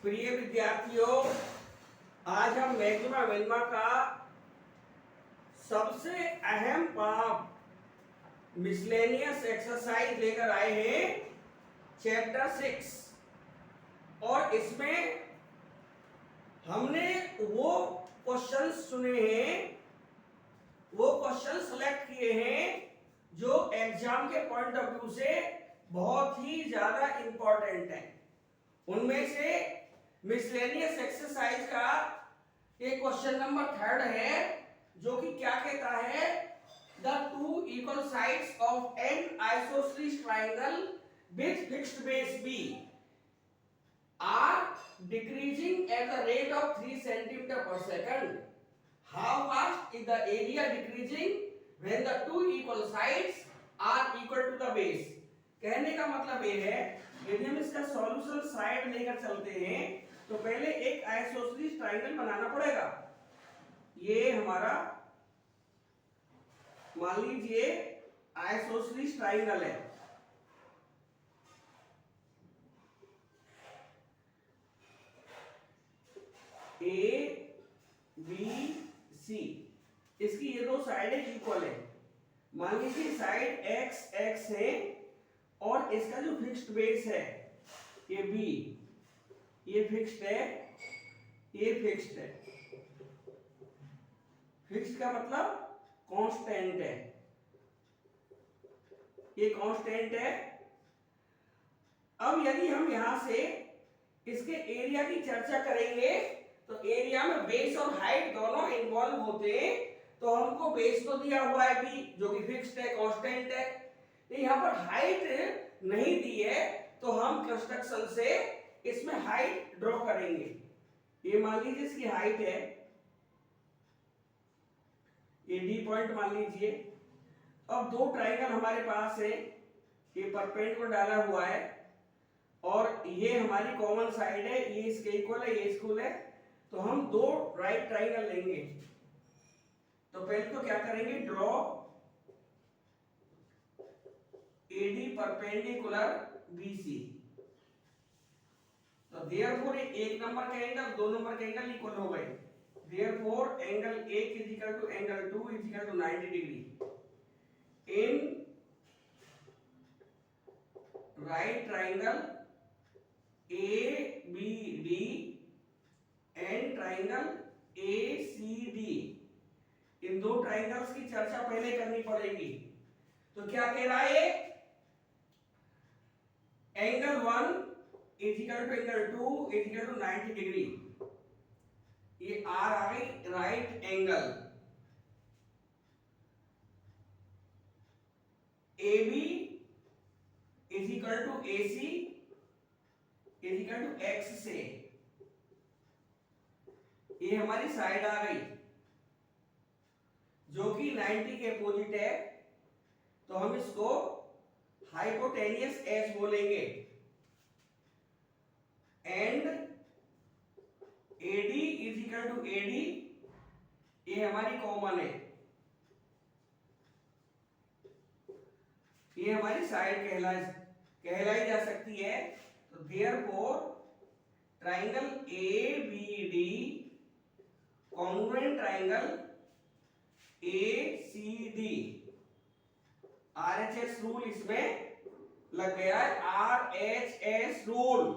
प्रिय विद्यार्थियों, आज हम मैक्सिमा मिनिमा का सबसे अहम पार्ट मिसलेनियस एक्सरसाइज लेकर आए हैं, चैप्टर 6। और इसमें हमने वो क्वेश्चंस चुने हैं, वो क्वेश्चन सेलेक्ट किए हैं जो एग्जाम के पॉइंट ऑफ व्यू से बहुत ही ज्यादा इंपॉर्टेंट है। उनमें से मिसलेनियस एक्सरसाइज का एक क्वेश्चन नंबर 3 है, जो कि क्या कहता है, the two equal sides of an isosceles triangle with fixed base b are decreasing at the rate of 3 centimetre per second. How fast is the area decreasing when the two equal sides are equal to the base. कहने का मतलब ये है, यदि हम इसका solution side लेकर चलते हैं तो पहले एक आइसोसेलेस ट्रायंगल बनाना पड़ेगा। ये हमारा मान लीजिए आइसोसेलेस ट्रायंगल है। ए बी सी, इसकी ये दो साइडें इक्वल है। मान लीजिए साइड एक्स एक्स है और इसका जो फिक्स्ड बेस है ये बी, ये फिक्स्ड है, ये फिक्स्ड है। फिक्स्ड का मतलब कांस्टेंट है, ये कांस्टेंट है। अब यदि हम यहां से इसके एरिया की चर्चा करेंगे तो एरिया में बेस और हाइट दोनों इन्वॉल्व होते हैं। तो हमको बेस तो दिया हुआ है बी, जो कि फिक्स्ड है, कांस्टेंट है। यहां पर हाइट नहीं दी है तो हम कंस्ट्रक्शन से इसमें हाइट ड्रॉ करेंगे। ये मान लीजिए इसकी हाइट है, ये डी पॉइंट मान लीजिए। अब दो ट्रायंगल हमारे पास है, ये परपेंडिकुलर डाला हुआ है और ये हमारी कॉमन साइड है, ये इसके इक्वल है, ये इक्वल है। तो हम दो राइट ट्रायंगल लेंगे। तो पहले तो क्या करेंगे, ड्रॉ एडी परपेंडिकुलर बीसी। तो देयरफॉर एक नंबर का एंगल दो नंबर के एंगल इक्वल हो गए। Therefore angle 1 is equal to angle 2 is equal to 90 degree in right triangle ABD and triangle ACD। इन दो ट्रायंगल्स की चर्चा पहले करनी पड़ेगी। तो क्या कह रहा है, angle 1 is equal to angle 2 is equal to 90 degree. ये आर आ गई right angle. AB is equal to AC is equal to X से, ये हमारी साइड आ गई जो कि 90 के अपोजिट है। तो हम इसको हाइपोटेनियस एच बोलेंगे। And AD is equal to AD, ये हमारी कॉमन है, ये हमारी साइड कहलाई जा सकती है। तो therefore triangle ABD congruent triangle ACD, RHS rule इसमें लग गया है, RHS रूल।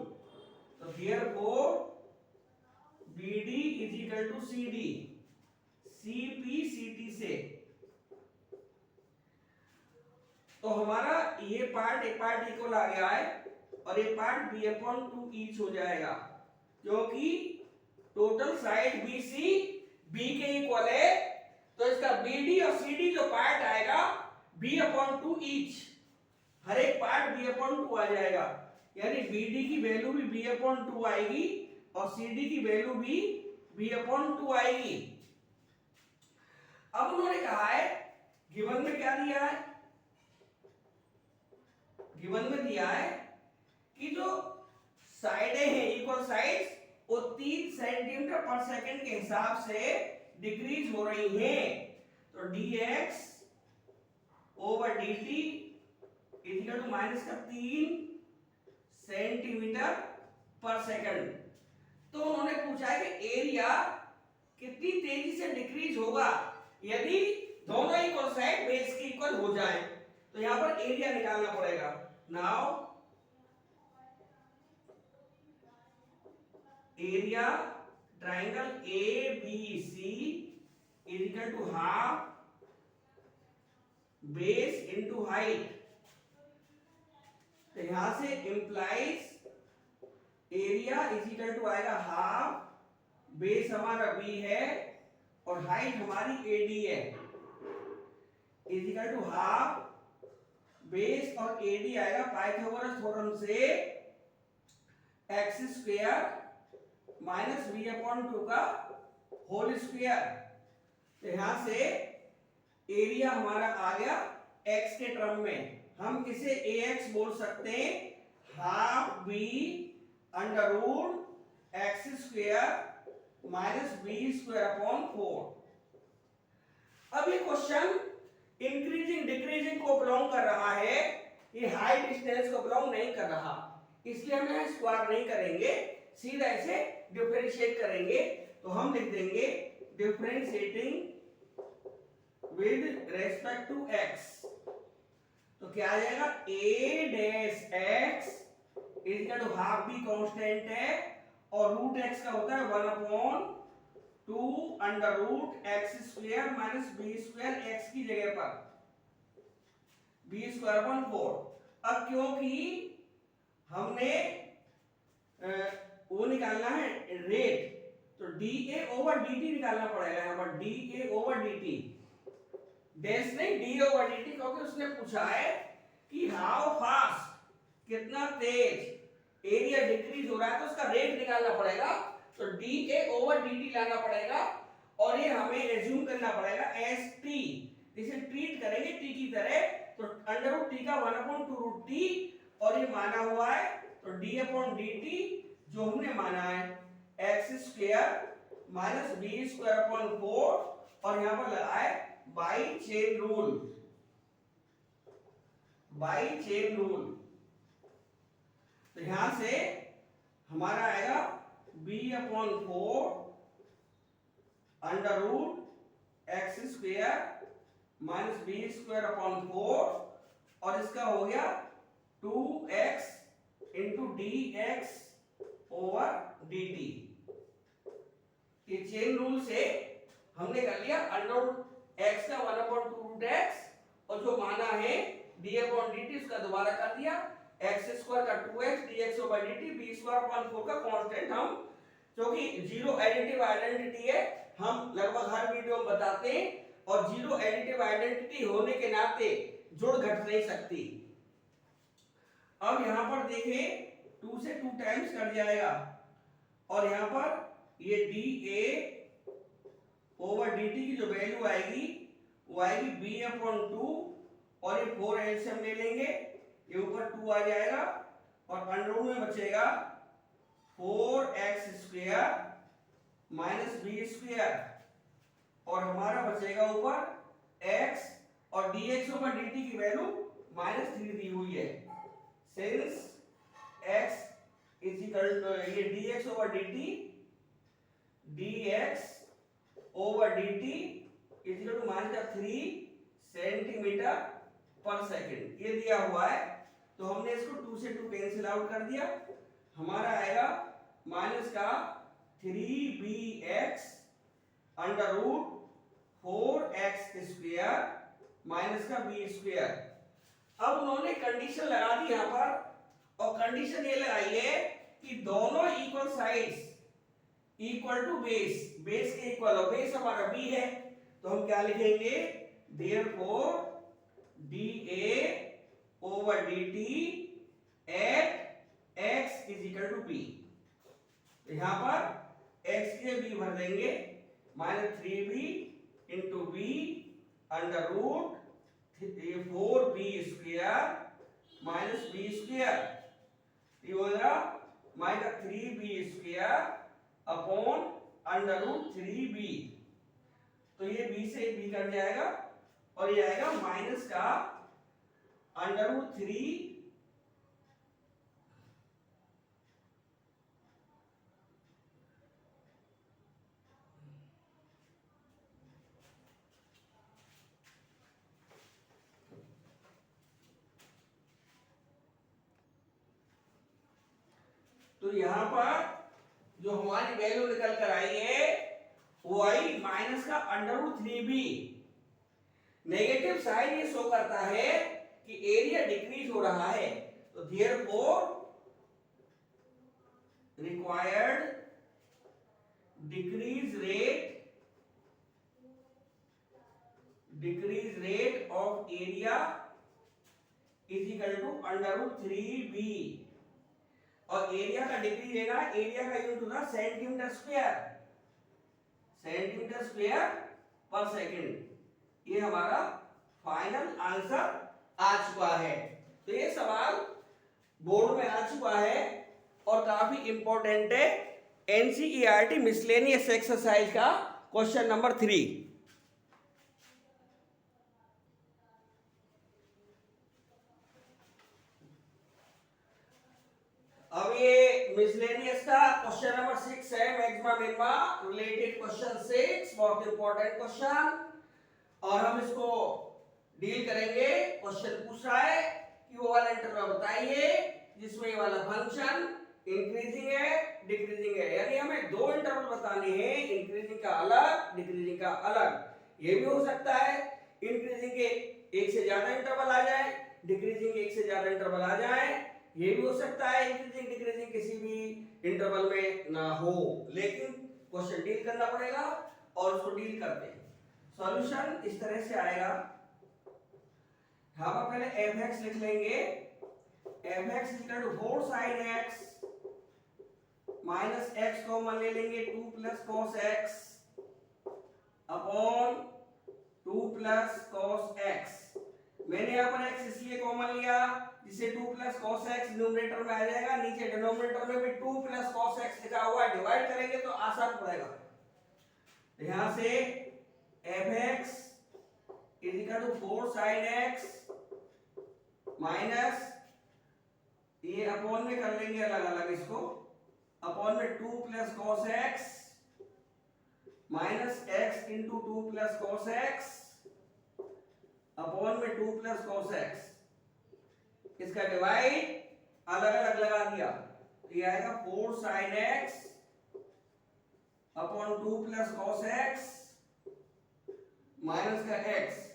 तो therefore BD is equal to CD, CP CT से। तो हमारा ये पार्ट एक पार्ट इक्वल आ गया है और ये पार्ट B/2 ईच हो जाएगा, क्योंकि टोटल साइड BC B के इक्वल है। तो इसका BD और CD जो पार्ट आएगा B/2 ईच, हर एक पार्ट B/2 आ जाएगा। यानी BD की वैल्यू भी B/2 आएगी और CD की वैल्यू भी B/2 आएगी। अब उन्होंने कहा है, गिवन में क्या दिया है, गिवन में दिया है कि जो साइडें हैं इक्वल साइड्स वो 3 सेंटीमीटर पर सेकंड के हिसाब से डिक्रीज हो रही हैं। तो dx over dt is equal to minus का 3 सेंटीमीटर पर सेकंड। तो उन्होंने पूछा है कि एरिया कितनी तेजी से डिक्रीज होगा यदि दोनों इक्वल साइड बेस के इक्वल हो जाए। तो यहां पर एरिया निकालना पड़ेगा। Now area triangle A B C is equal to half base into height. तो यहां से implies area is equal to आएगा हाफ, बेस हमारा बी है और हाइट हमारी एडी है, is equal to half base और एडी आएगा पाइथागोरस थ्योरम से X square minus B upon 2 का होल स्क्वायर। तो यहां से एरिया हमारा आ गया x के टर्म में, हम इसे ax बोल सकते हैं, half B under root x square minus B square upon 4। अब ये क्वेश्चन इंक्रीजिंग डिक्रीजिंग को बिलोंग कर रहा है, ये हाई डिस्टेंस को बिलोंग नहीं कर रहा, इसलिए हम यहाँ स्क्वायर नहीं करेंगे, सीधा इसे डिफरेंशिएट करेंगे। तो हम लिख देंगे differentiating with respect to x। तो क्या आ जाएगा a dash x is equal to half b constant है और रूट x का होता है 1 upon 2 under root x square minus B square x की जगह पर बी स्क्वायर अपॉन 4। अब क्योंकि हमने वो निकालना है रेट, तो dA ओवर dt निकालना पड़ेगा यहाँ पर, dA ओवर dt डैश नहीं डी ओवर dt, क्योंकि उसने पूछा है कि हाउ फास्ट कितना तेज एरिया डिक्रीज हो रहा है, तो उसका रेट निकालना पड़ेगा। तो dA ओवर dt लाना पड़ेगा और ये हमें एज्यूम करना पड़ेगा एस टी, इसे ट्रीट करेंगे टी की तरह। तो अंडर रूट टी का 1 अपॉन 2 रूट टी और ये माना हुआ है, तो d अपॉन dt जो हमने माना है x square minus B square upon 4 और यहां पर लगा है by chain rule, by chain rule. तो यहां से हमारा आएगा b upon 4 under root x square minus B square upon 4 और इसका हो गया 2x into d x over d t. ये चेन रूल से हमने कर लिया अंडर रूट x का 1 अपॉन 2 रूट x और जो माना है d अपॉन dt उसका दोबारा कर दिया, x स्क्वायर का 2x dx over dt b square upon 4 का कांस्टेंट, हम क्योंकि जीरो एडिटिव आइडेंटिटी है हम लगभग हर वीडियो में बताते हैं और जीरो एडिटिव आइडेंटिटी होने के नाते जुड़ घट नहीं सकती। अब यहां पर देखें 2 से 2 टाइम्स कट जाएगा और यहां पर ये dA ओवर dt की जो वैल्यू आएगी वो आएगी b अपॉन 2 और ये 4 एलसीएम ले लेंगे, ये ऊपर 2 आ जाएगा और अंडर में बचेगा 4x square minus B square और हमारा बचेगा ऊपर x और dx ओवर dt की वैल्यू -3 दी हुई है, since x is equal to ये dx over dt dx over dt is equal to -3 centimetre per second ये दिया हुआ है। तो हमने इसको 2 से 2 कैंसिल आउट कर दिया, हमारा आएगा माइनस का 3bx under root 4x square minus का b स्क्वायर। अब उन्होंने कंडीशन लगा दी यहां पर और कंडीशन ये लगाई है कि दोनों equal sides equal to base, base के इक्वल हो, बेस हमारा b है तो हम क्या लिखेंगे therefore dA over dt at x is equal to b। यहां पर x के b भर देंगे -3b into b under root 4b square minus b square, ये हो जाएगा -3b square upon under root 3b। तो ये b से b कट जाएगा और ये आएगा माइनस का अंडर रूट 3 तो यहाँ पर जो हमारी वैल्यू निकल कर आई है वो आई माइनस का √3b। नेगेटिव साइन ये शो करता है कि एरिया डिक्रीज हो रहा है, तो therefore required decrease rate of area is equal to √3b। और एरिया का डिक्रीज लेना, एरिया का यूनिट होगा सेंटीमीटर स्क्वायर पर सेकंड। ये हमारा फाइनल आंसर आ चुका है। तो ये सवाल बोर्ड में आ चुका है और काफी इंपॉर्टेंट है, एनसीईआरटी मिसलेनियस एक्सरसाइज का क्वेश्चन नंबर 3। अब ये मिसलेनियस का क्वेश्चन नंबर 6 है, मैक्सिमम मिनिमा रिलेटेड क्वेश्चन 6, बहुत इंपॉर्टेंट क्वेश्चन। और हम इसको डील करेंगे। क्वेश्चन पूछ रहा है कि वो वाला इंटरवल बताइए जिसमें ये वाला फंक्शन इंक्रीजिंग है डिक्रीजिंग है, यानी हमें दो इंटरवल बताने हैं, इंक्रीजिंग का अलग डिक्रीजिंग का अलग। ये भी हो सकता है इंक्रीजिंग के एक से ज्यादा इंटरवल आ जाए, डिक्रीजिंग के एक से ज्यादा इंटरवल आ जाए। ये भी हो सकता है इंक्रीजिंग डिक्रीजिंग किसी भी इंटरवल में ना हो, लेकिन क्वेश्चन डील करना पड़ेगा और उसको डील करते हैं। सॉल्यूशन इस तरह से आएगा। हम पहले f(x) लिख लेंगे। f(x) equal to 4 sin x minus x common ले लेंगे 2 plus cos x upon 2 plus cos x। मैंने यहाँ पर x इसलिए कॉमन लिया जिसे 2 प्लस cos x न्यूमरेटर में आ जाएगा, नीचे डिनोमिनेटर में भी 2 प्लस cos x लिखा हुआ है, डिवाइड करेंगे तो आसान पड़ेगा। यहां से f(x) is equal to 4 sin x minus ये अपॉन में कर लेंगे अलग अलग इसको, अपॉन में 2 plus cos x minus x into 2 plus cos x upon में 2 प्लस cos x। इसका डिवाइड अलग अलग लगा दिया तो ये आएगा 4 sin x upon 2 plus cos x minus का x,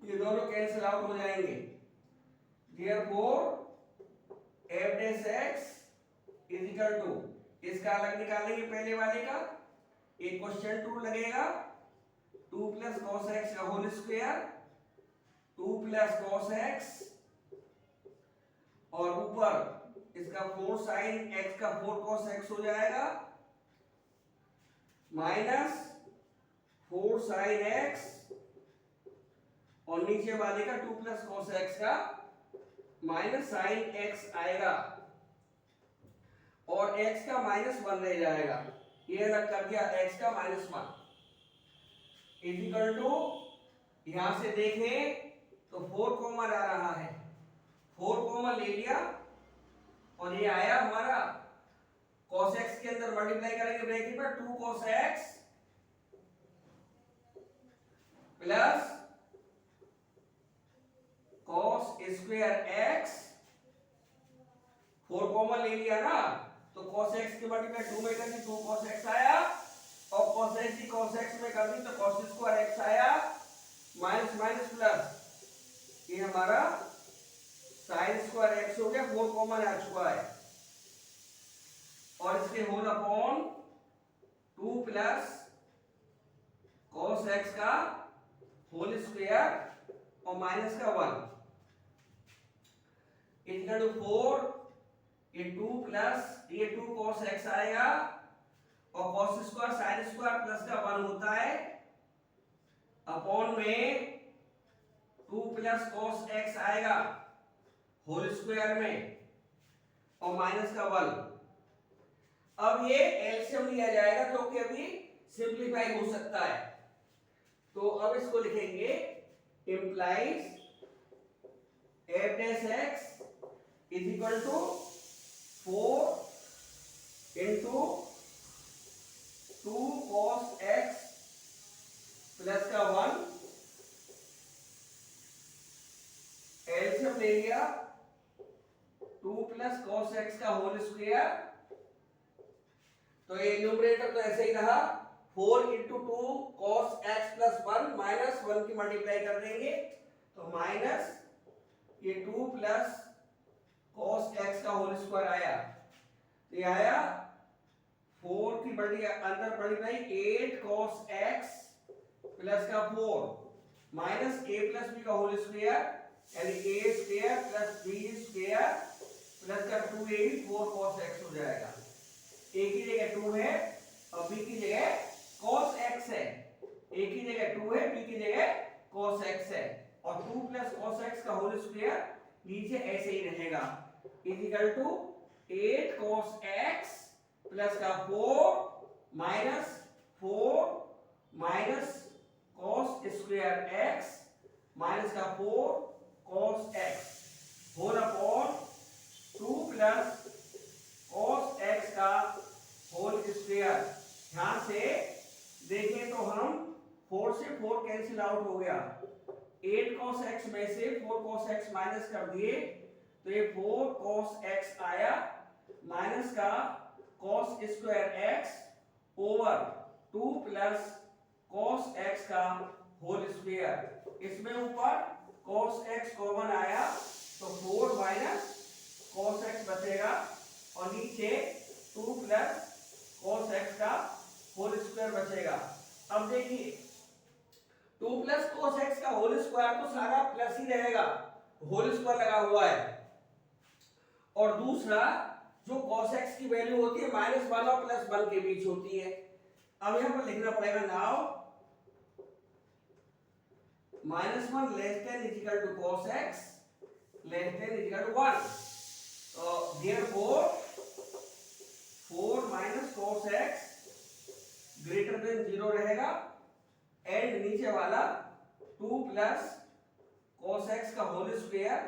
ये दोनों कैंसिल आउट हो जाएंगे। Therefore f dash x is equal to, इसका अलग निकालेंगे पहले वाले का, एक क्वेश्चन 2 लगेगा 2 प्लस cos x का whole square 2 plus cos x और ऊपर इसका 4 sin x का 4 cos x हो जाएगा माइनस 4 sin x और नीचे वाले का 2 प्लस cos x का माइनस sin x आएगा और x का -1 रह जाएगा। ये अलग कर दिया, x का -1 इज इक्वल टू, यहां से देखें तो 4 कॉमन आ रहा है, 4 कॉमन ले लिया और ये आया हमारा cos x के अंदर मल्टीप्लाई करेंगे ब्रैकेट में 2 cos x plus cos square x, 4 common ले लिया ना तो cos x के मल्टीप्लाई 2 में कर दी 2 cos x आया और cos x की cos x में कर दी तो cos स्क्वायर x आया माइनस माइनस प्लस, ये हमारा sin स्क्वायर x हो गया, 4 कॉमन आ चुका है और इसके whole upon 2 plus cos x का होल स्क्वायर और माइनस का 1 इक्वल टू 4, ये 2 प्लस ये 2 cos x आएगा और cos square sin square plus का 1 होता है अपॉन में 2 प्लस cos x आएगा होल स्क्वायर में और माइनस का 1। अब ये एलसीएम लिया जाएगा जो कि अभी सिंपलीफाई हो सकता है, तो अब इसको लिखेंगे implies f dash x is equal to 4 into 2 cos x plus का 1, एलसीएम ले लिया 2 प्लस cos x का होल स्क्वायर तो ये न्यूमरेटर तो ऐसे ही रहा, 4 into 2 cos x plus 1 minus 1 की मल्टीप्लाई कर देंगे तो माइनस ये 2 प्लस कॉस एक्स का होल स्क्वायर आया, तो ये आया 4 की बड़ी अंदर मल्टीप्लाई 8 कॉस एक्स प्लस का 4 माइनस ए प्लस बी का होल स्क्वायर यानी a square plus b square plus का 2a 4 cos x हो जाएगा। a की जगह 2 है और b की जगह cos x है, a की जगह 2 है b की जगह cos x है और 2 प्लस cos x का होल स्क्वायर नीचे ऐसे ही रहेगा is equal to 8 cos x plus का 4 minus 4 minus cos square x minus का 4 cos x whole upon 2 plus cos x का होल स्क्वायर। ध्यान से देखें तो हम 4 से 4 कैंसिल आउट हो गया, 8 cos x में से 4 cos x माइनस कर दिए तो ये 4 cos x आया माइनस का cos square x over 2 plus cos x का होल स्क्वायर। इसमें ऊपर cos x कॉमन आया तो 4 माइनस cos x बचेगा और नीचे 2 प्लस cos x का होल स्क्वायर बचेगा। अब देखिए 2 प्लस cos x का होल स्क्वायर तो सारा प्लस ही रहेगा, होल स्क्वायर लगा हुआ है, और दूसरा जो cos x की वैल्यू होती है -1 और +1 के बीच होती है। अब यहां पर लिखना पड़ेगा now -1 less than is equal to cos x less than is equal to 1, so therefore 4 minus cos x greater than 0 रहेगा एंड नीचे वाला 2 प्लस cos x का होल स्क्वायर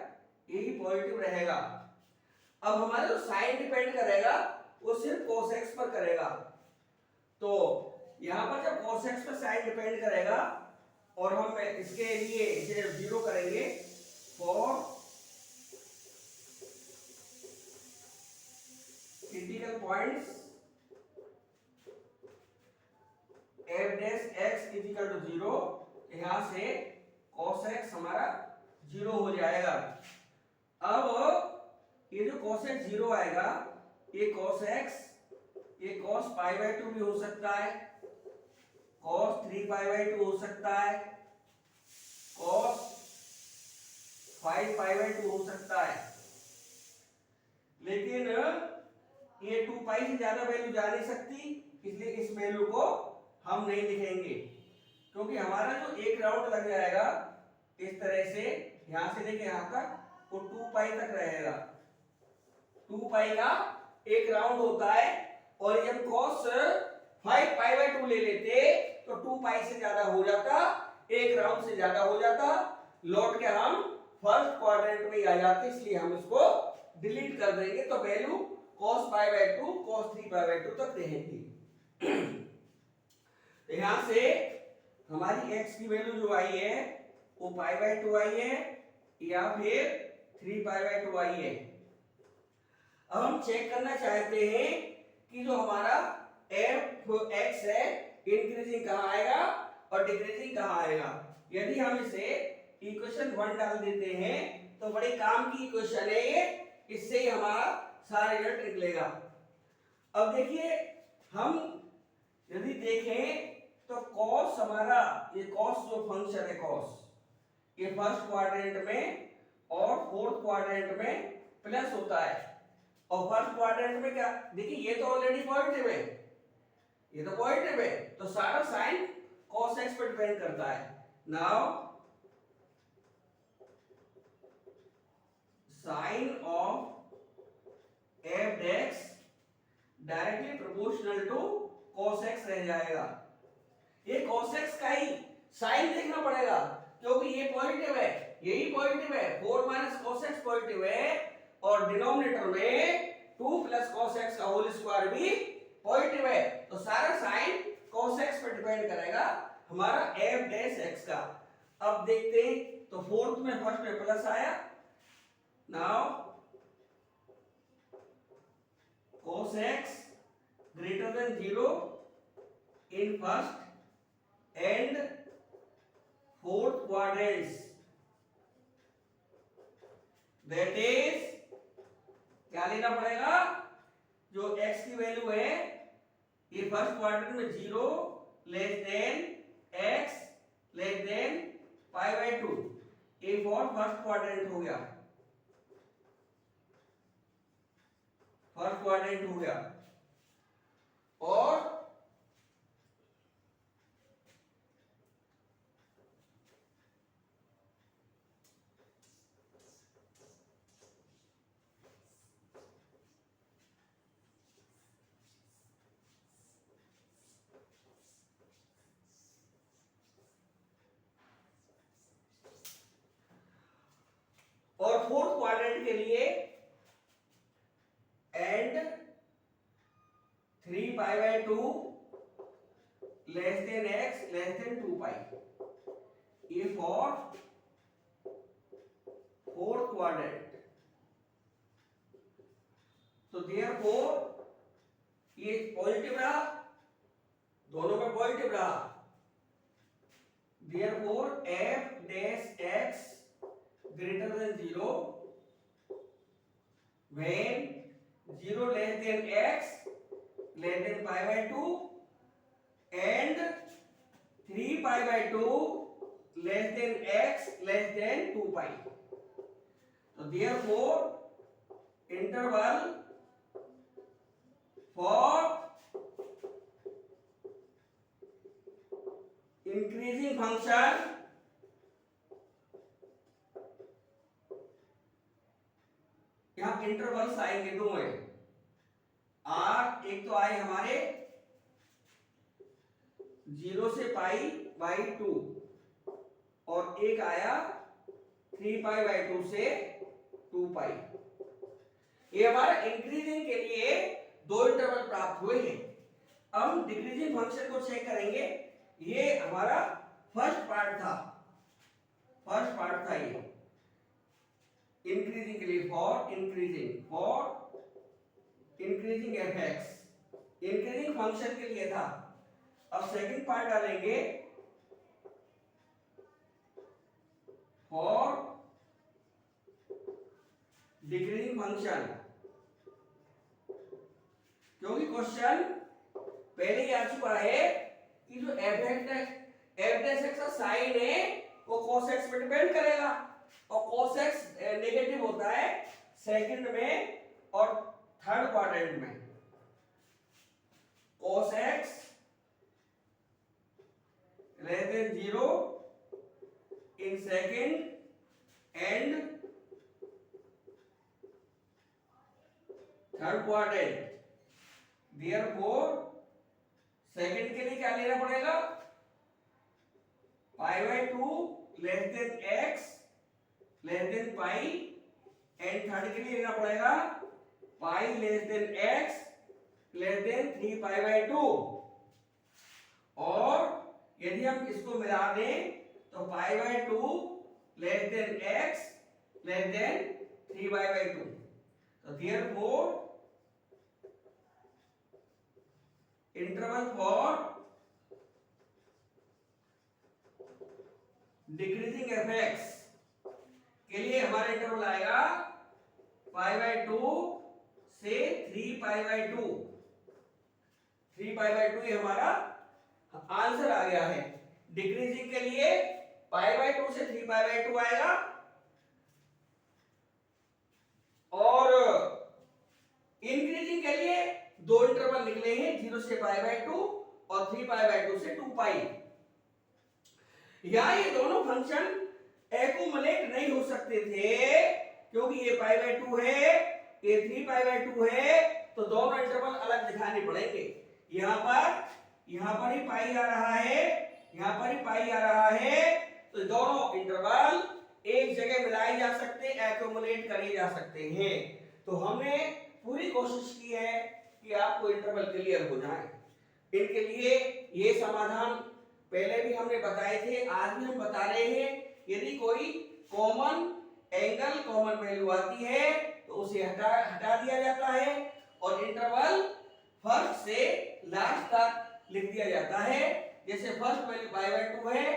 यही पॉजिटिव रहेगा। अब हमारा जो साइन डिपेंड करेगा वो सिर्फ cos x पर करेगा, तो यहां पर जब cos x पर साइन डिपेंड करेगा और हम इसके लिए इसे 0 करेंगे for critical points f dash x is equal to 0, यहां से cos x हमारा 0 हो जाएगा। अब ये जो cos x 0 आएगा ये cos x ये cos पाई बाय 2 भी हो सकता है, cos 3 पाई बाय 2 हो सकता है, cos 5 पाई बाय 2 हो सकता है, लेकिन ये 2 पाई से ज्यादा वैल्यू जा नहीं सकती, इसलिए इस वैल्यू को हम नहीं लिखेंगे क्योंकि हमारा जो एक राउंड लग जाएगा इस तरह से यहां से लेके यहां तक वो 2 पाई तक रहेगा। 2 पाई का एक राउंड होता है और जब cos 5 पाई बाय 2 ले लेते तो 2 पाई से ज्यादा हो जाता, एक राउंड से ज्यादा हो जाता, लौट के हम फर्स्ट क्वाड्रेंट में ही आ जाते, इसलिए हम इसको डिलीट कर देंगे तो value cos pi by 2 cos 3 pi by 2 तक रहेगी। तो यहां से हमारी x की वैल्यू जो आई है वो पाई बाय 2 आई है या फिर 3 पाई बाय 2 आई है। अब हम चेक करना चाहते हैं कि जो हमारा f x है इंक्रीजिंग कहां आएगा और डिक्रीजिंग कहां आएगा। यदि हम इसे इक्वेशन 1 डाल देते हैं तो बड़े काम की इक्वेशन है ये, इससे ही हमारा सारा रिजल्ट निकलेगा। अब देखिए हम यदि देखें तो cos हमारा ये cos जो फंक्शन है cos ये फर्स्ट क्वाड्रेंट में और फोर्थ क्वाड्रेंट में प्लस होता है, और फर्स्ट क्वाड्रेंट में क्या देखिए ये तो ऑलरेडी पॉजिटिव है, ये तो पॉजिटिव है, तो सारा साइन cos x पर डिपेंड करता है। Now sign of f dash directly proportional to cos x रह जाएगा। ये cos x का ही साइन देखना पड़ेगा क्योंकि ये पॉजिटिव है, यही पॉजिटिव है, 4 माइनस cos x पॉजिटिव है और डिनोमिनेटर में 2 प्लस cos x का होल स्क्वायर भी पॉजिटिव है, तो सारा साइन cos x पर डिपेंड करेगा हमारा f डैश x का। अब देखते हैं तो फोर्थ में फर्स्ट में प्लस आया, now cos x greater greater than 0 in first and fourth quadrants, that is क्या लेना पड़ेगा, जो x की वैल्यू है ये फर्स्ट क्वाड्रेंट में 0 less than x less than pi by 2, ये फॉर फर्स्ट क्वाड्रेंट हो गया, फर्स्ट क्वाड्रेंट हो गया। और फोर्थ क्वाड्रेंट के लिए and 3 pi by 2 less than x less then 2 पाई, ये फॉर फोर्थ क्वाड्रेंट। तो देयरफॉर ये पॉजिटिव रहा, दोनों में पॉजिटिव रहा, therefore f dash x greater than 0 when 0 less than x less than pi by 2 and 3 pi by 2 less than x less than 2 pi. So therefore interval for increasing function यहां intervals आएंगे दो हैं, are एक तो आए हमारे 0 से pi by 2 और एक आया 3 पाई बाई 2 से 2 पाई। ये हमारा इंक्रीजिंग के लिए दो इंटरवल प्राप्त हुए हैं। अब हम डिक्रीजिंग फंक्शन को चेक करेंगे। ये हमारा फर्स्ट पार्ट था ये इंक्रीजिंग के लिए, for increasing F-x, increasing function के लिए था। अब सेकंड पार्ट डालेंगे फॉर डिक्रीजिंग फंक्शन, क्योंकि क्वेश्चन पहले ही आ चुका है कि जो f का साइन है वो cos x पे डिपेंड करेगा, और cos x नेगेटिव होता है सेकंड में और थर्ड क्वाड्रेंट में। cos x less than 0 in second and third quadrant, therefore second के लिए क्या लेना पड़ेगा, pi by 2 less than x less than pi, and third के लिए लेना पड़ेगा पाई less than x less then 3 pi by 2। और यदि हम इसको मिला दें तो pi by 2 less than x less then 3 pi by 2। तो therefore interval for decreasing F-x के लिए हमारा इंटरवल आएगा पाई बाय 2 से 3 पाई बाय 2। 3 पाई बाय 2 ये हमारा आंसर आ गया है। डिक्रीजिंग के लिए पाई बाय 2 से 3 पाई बाय 2 आएगा, और इंक्रीजिंग के लिए दो इंटरवल निकले हैं, 0 से पाई बाय 2 और 3 पाई बाय 2 से 2 पाई। या ये दोनों फंक्शन एक्यूमुलेट नहीं हो सकते थे, क्योंकि ये पाई बाय 2 है, ये 3 पाई बाय 2 है, तो दोनों इंटरवल अलग दिखाने पड़ेंगे। यहां पर ही पाई आ रहा है, यहां पर ही पाई आ रहा है, तो दोनों इंटरवल एक जगह मिलाए जा सकते, एक्यूमुलेट करे जा सकते हैं। तो हमने पूरी कोशिश की है कि आपको इंटरवल क्लियर हो जाए। इनके लिए ये समाधान पहले भी हमने बताए थे, आज भी हम बता रहे हैं। यदि कोई कॉमन एंगल, कॉमन वैल्यू आती है तो उसे हटा दिया जाता है, और इंटरवल फर्स्ट से लिख दिया जाता है। जैसे फर्स्ट वैल्यू π/2 है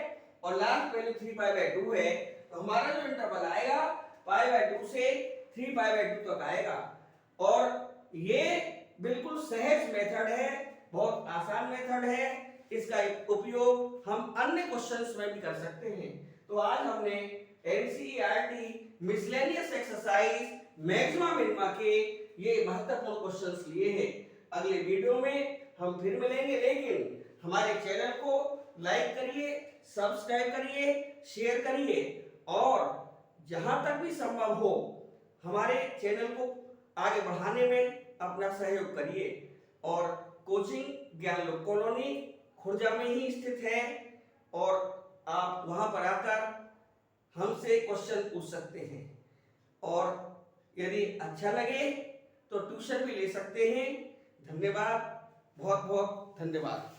और लास्ट वैल्यू 3π/2 है, तो हमारा जो इंटरवल आएगा π/2 से 3π/2 तक आएगा। और ये बिल्कुल सहज मेथड है, बहुत आसान मेथड है। इसका उपयोग हम अन्य क्वेश्चंस में भी कर सकते हैं। तो आज हमने NCERT miscellaneous exercise maxima minima के ये महत्वपूर्ण क्वेश्चंस लिए हैं। अगले वीडियो में हम फिर मिलेंगे, लेकिन हमारे चैनल को लाइक करिए, सब्सक्राइब करिए, शेयर करिए और जहां तक भी संभव हो हमारे चैनल को आगे बढ़ाने में अपना सहयोग करिए। और कोचिंग ज्ञानलोक कॉलोनी खुर्जा में ही स्थित है और आप वहां पर आकर हमसे क्वेश्चन पूछ सकते हैं। और यदि अच्छा लगे तो ट्यूशन भी ले सकते हैं। धन्यवाद, बहुत बहुत धन्यवाद।